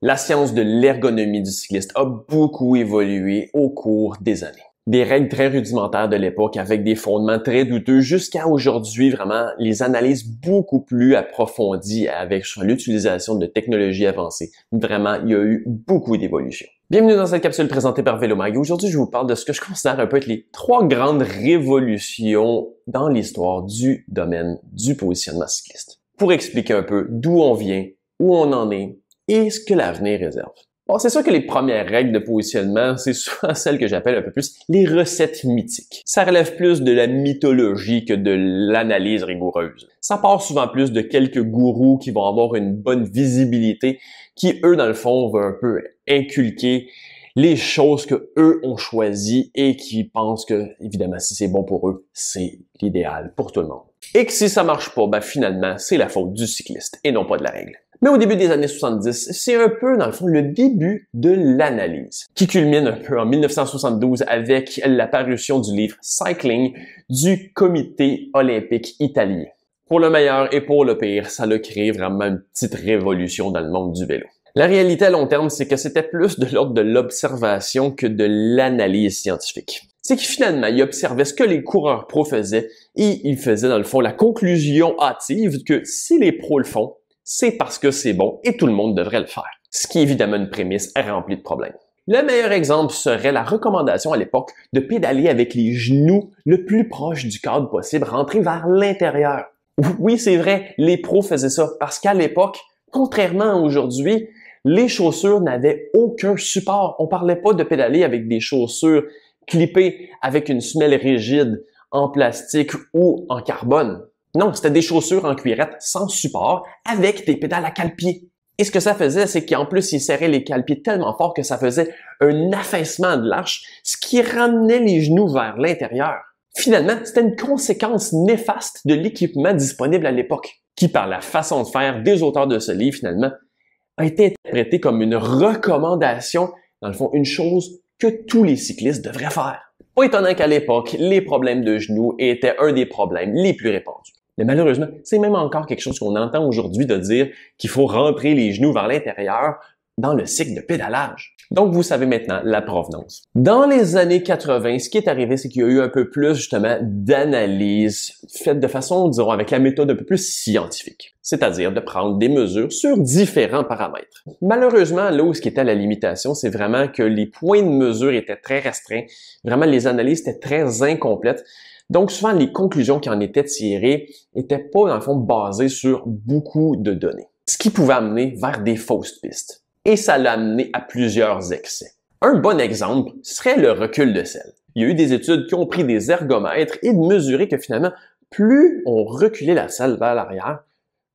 La science de l'ergonomie du cycliste a beaucoup évolué au cours des années. Des règles très rudimentaires de l'époque avec des fondements très douteux jusqu'à aujourd'hui, vraiment les analyses beaucoup plus approfondies avec l'utilisation de technologies avancées. Vraiment, il y a eu beaucoup d'évolutions. Bienvenue dans cette capsule présentée par Vélomag. Aujourd'hui, je vous parle de ce que je considère un peu être les 3 grandes révolutions dans l'histoire du domaine du positionnement cycliste. Pour expliquer un peu d'où on vient, où on en est et ce que l'avenir réserve. Bon, c'est sûr que les premières règles de positionnement, c'est souvent celles que j'appelle un peu plus les recettes mythiques. Ça relève plus de la mythologie que de l'analyse rigoureuse. Ça part souvent plus de quelques gourous qui vont avoir une bonne visibilité, qui eux, dans le fond, vont un peu inculquer les choses que eux ont choisies et qui pensent que, évidemment, si c'est bon pour eux, c'est l'idéal pour tout le monde. Et que si ça marche pas, ben finalement, c'est la faute du cycliste et non pas de la règle. Mais au début des années 70, c'est un peu, dans le fond, le début de l'analyse, qui culmine un peu en 1972 avec l'apparition du livre Cycling du Comité olympique italien. Pour le meilleur et pour le pire, ça a créé vraiment une petite révolution dans le monde du vélo. La réalité à long terme, c'est que c'était plus de l'ordre de l'observation que de l'analyse scientifique. C'est que finalement, il observait ce que les coureurs pros faisaient et il faisait, dans le fond, la conclusion hâtive que si les pros le font, c'est parce que c'est bon et tout le monde devrait le faire. Ce qui est évidemment une prémisse remplie de problèmes. Le meilleur exemple serait la recommandation à l'époque de pédaler avec les genoux le plus proche du cadre possible, rentrer vers l'intérieur. Oui, c'est vrai, les pros faisaient ça parce qu'à l'époque, contrairement à aujourd'hui, les chaussures n'avaient aucun support. On parlait pas de pédaler avec des chaussures clippées avec une semelle rigide en plastique ou en carbone. Non, c'était des chaussures en cuirette sans support avec des pédales à cale-pied. Et ce que ça faisait, c'est qu'en plus, il serrait les cale-pieds tellement fort que ça faisait un affaissement de l'arche, ce qui ramenait les genoux vers l'intérieur. Finalement, c'était une conséquence néfaste de l'équipement disponible à l'époque, qui par la façon de faire des auteurs de ce livre, finalement, a été interprété comme une recommandation, dans le fond, une chose que tous les cyclistes devraient faire. Pas étonnant qu'à l'époque, les problèmes de genoux étaient un des problèmes les plus répandus. Mais malheureusement, c'est même encore quelque chose qu'on entend aujourd'hui de dire qu'il faut rentrer les genoux vers l'intérieur dans le cycle de pédalage. Donc, vous savez maintenant la provenance. Dans les années 80, ce qui est arrivé, c'est qu'il y a eu un peu plus, justement, d'analyse faite de façon, disons, avec la méthode un peu plus scientifique. C'est-à-dire de prendre des mesures sur différents paramètres. Malheureusement, là où ce qui était la limitation, c'est vraiment que les points de mesure étaient très restreints. Vraiment, les analyses étaient très incomplètes. Donc, souvent, les conclusions qui en étaient tirées étaient pas, dans le fond, basées sur beaucoup de données. Ce qui pouvait amener vers des fausses pistes. Et ça l'a amené à plusieurs excès. Un bon exemple serait le recul de selle. Il y a eu des études qui ont pris des ergomètres et de mesurer que finalement, plus on reculait la selle vers l'arrière,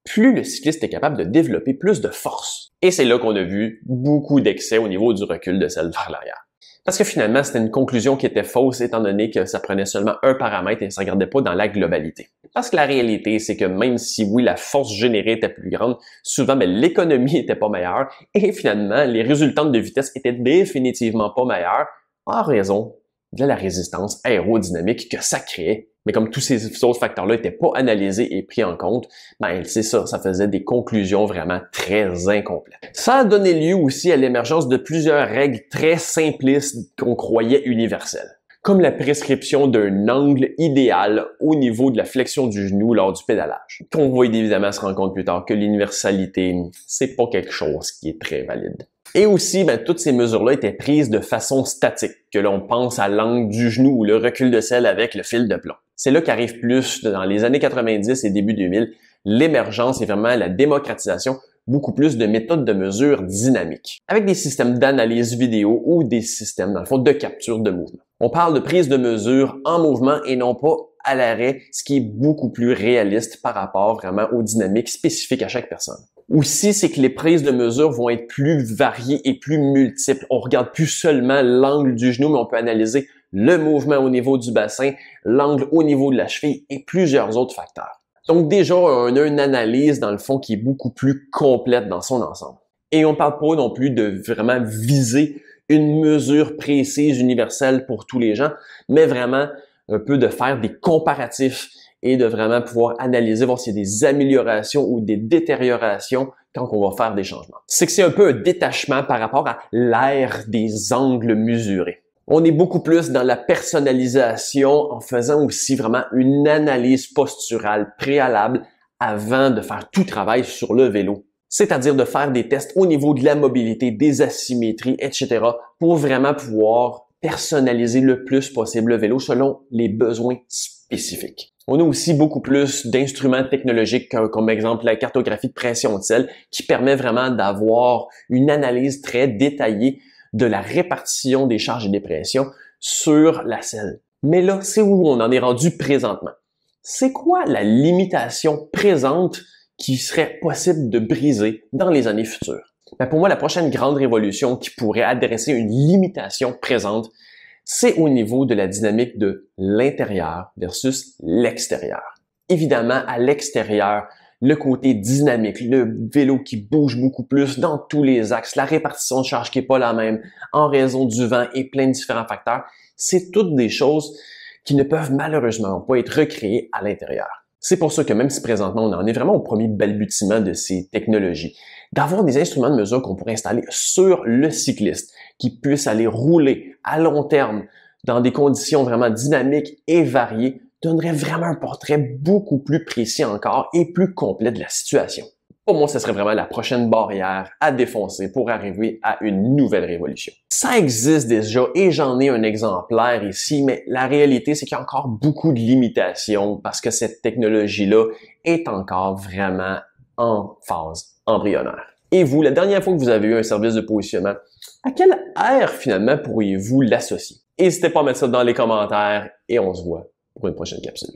plus le cycliste est capable de développer plus de force. Et c'est là qu'on a vu beaucoup d'excès au niveau du recul de selle vers l'arrière. Parce que finalement, c'était une conclusion qui était fausse étant donné que ça prenait seulement un paramètre et ça ne regardait pas dans la globalité. Parce que la réalité, c'est que même si oui, la force générée était plus grande, souvent l'économie était pas meilleure et finalement, les résultats de vitesse étaient définitivement pas meilleurs en raison de la résistance aérodynamique que ça créait. Mais comme tous ces autres facteurs-là n'étaient pas analysés et pris en compte, ben c'est ça faisait des conclusions vraiment très incomplètes. Ça a donné lieu aussi à l'émergence de plusieurs règles très simplistes qu'on croyait universelles, comme la prescription d'un angle idéal au niveau de la flexion du genou lors du pédalage. On va évidemment se rendre compte plus tard que l'universalité, c'est pas quelque chose qui est très valide. Et aussi, toutes ces mesures-là étaient prises de façon statique, que l'on pense à l'angle du genou ou le recul de selle avec le fil de plomb. C'est là qu'arrive plus, dans les années 90 et début 2000, l'émergence et vraiment la démocratisation, beaucoup plus de méthodes de mesure dynamiques, avec des systèmes d'analyse vidéo ou des systèmes, dans le fond, de capture de mouvement. On parle de prise de mesure en mouvement et non pas à l'arrêt, ce qui est beaucoup plus réaliste par rapport vraiment aux dynamiques spécifiques à chaque personne. Aussi, c'est que les prises de mesure vont être plus variées et plus multiples. On regarde plus seulement l'angle du genou, mais on peut analyser le mouvement au niveau du bassin, l'angle au niveau de la cheville et plusieurs autres facteurs. Donc déjà, on a une analyse dans le fond qui est beaucoup plus complète dans son ensemble. Et on parle pas non plus de vraiment viser une mesure précise, universelle pour tous les gens, mais vraiment un peu de faire des comparatifs et de vraiment pouvoir analyser, voir s'il y a des améliorations ou des détériorations quand on va faire des changements. C'est que c'est un peu un détachement par rapport à l'ère des angles mesurés. On est beaucoup plus dans la personnalisation en faisant aussi vraiment une analyse posturale préalable avant de faire tout travail sur le vélo. C'est-à-dire de faire des tests au niveau de la mobilité, des asymétries, etc. pour vraiment pouvoir personnaliser le plus possible le vélo selon les besoins spécifiques. On a aussi beaucoup plus d'instruments technologiques comme exemple la cartographie de pression de selle qui permet vraiment d'avoir une analyse très détaillée de la répartition des charges et des pressions sur la selle. Mais là, c'est où on en est rendu présentement. C'est quoi la limitation présente qui serait possible de briser dans les années futures? Ben pour moi, la prochaine grande révolution qui pourrait adresser une limitation présente, c'est au niveau de la dynamique de l'intérieur versus l'extérieur. Évidemment, à l'extérieur, le côté dynamique, le vélo qui bouge beaucoup plus dans tous les axes, la répartition de charge qui n'est pas la même en raison du vent et plein de différents facteurs, c'est toutes des choses qui ne peuvent malheureusement pas être recréées à l'intérieur. C'est pour ça que même si présentement on en est vraiment au premier balbutiement de ces technologies, d'avoir des instruments de mesure qu'on pourrait installer sur le cycliste, qui puisse aller rouler à long terme dans des conditions vraiment dynamiques et variées, donnerait vraiment un portrait beaucoup plus précis encore et plus complet de la situation. Pour moi, ce serait vraiment la prochaine barrière à défoncer pour arriver à une nouvelle révolution. Ça existe déjà et j'en ai un exemplaire ici, mais la réalité, c'est qu'il y a encore beaucoup de limitations parce que cette technologie-là est encore vraiment en phase embryonnaire. Et vous, la dernière fois que vous avez eu un service de positionnement, à quelle ère finalement pourriez-vous l'associer? N'hésitez pas à mettre ça dans les commentaires et on se voit pour une prochaine capsule.